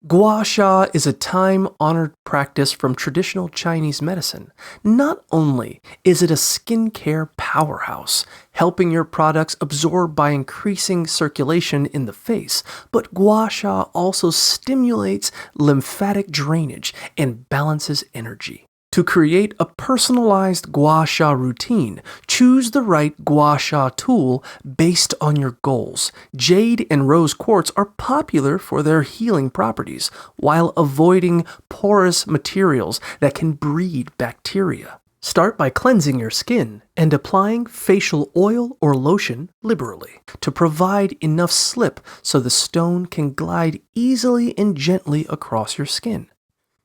Gua Sha is a time-honored practice from traditional Chinese medicine. Not only is it a skincare powerhouse, helping your products absorb by increasing circulation in the face, but Gua Sha also stimulates lymphatic drainage and balances energy. To create a personalized Gua Sha routine, choose the right Gua Sha tool based on your goals. Jade and rose quartz are popular for their healing properties, while avoiding porous materials that can breed bacteria. Start by cleansing your skin and applying facial oil or lotion liberally to provide enough slip so the stone can glide easily and gently across your skin.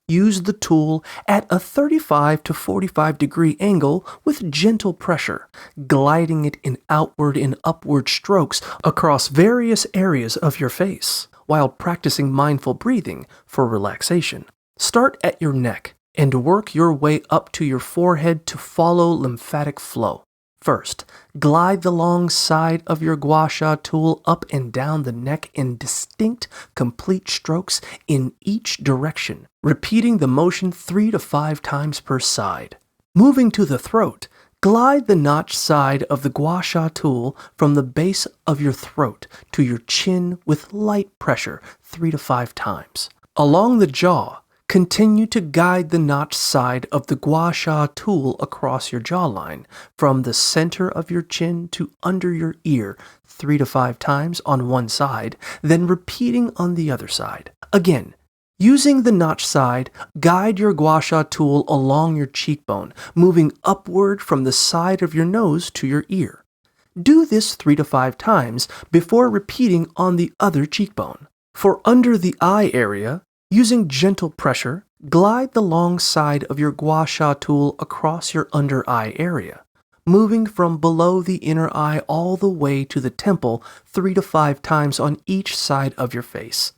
Use the tool at a 35 to 45 degree angle with gentle pressure, gliding it in outward and upward strokes across various areas of your face, while practicing mindful breathing for relaxation. Start at your neck and work your way up to your forehead to follow lymphatic flow. First, glide the long side of your Gua Sha tool up and down the neck in distinct, complete strokes in each direction, repeating the motion 3 to 5 times per side. Moving to the throat, glide the notched side of the Gua Sha tool from the base of your throat to your chin with light pressure 3 to 5 times. Along the jaw, continue to guide the notched side of the Gua Sha tool across your jawline, from the center of your chin to under your ear 3 to 5 times on one side, then repeating on the other side. Again, using the notched side, guide your Gua Sha tool along your cheekbone, moving upward from the side of your nose to your ear. Do this 3 to 5 times before repeating on the other cheekbone. For under the eye area, using gentle pressure, glide the long side of your Gua Sha tool across your under eye area, moving from below the inner eye all the way to the temple 3 to 5 times on each side of your face.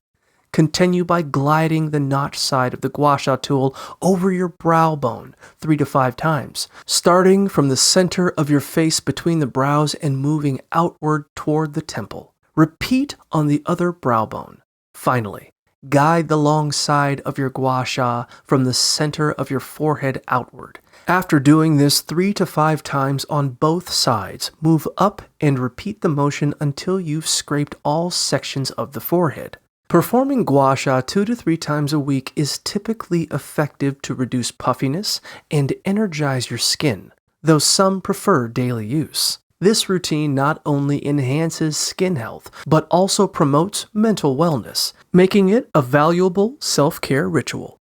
Continue by gliding the notched side of the Gua Sha tool over your brow bone 3 to 5 times, starting from the center of your face between the brows and moving outward toward the temple. Repeat on the other brow bone. Finally, guide the long side of your Gua Sha from the center of your forehead outward. After doing this 3 to 5 times on both sides, move up and repeat the motion until you've scraped all sections of the forehead. Performing Gua Sha 2 to 3 times a week is typically effective to reduce puffiness and energize your skin, though some prefer daily use. This routine not only enhances skin health, but also promotes mental wellness, making it a valuable self-care ritual.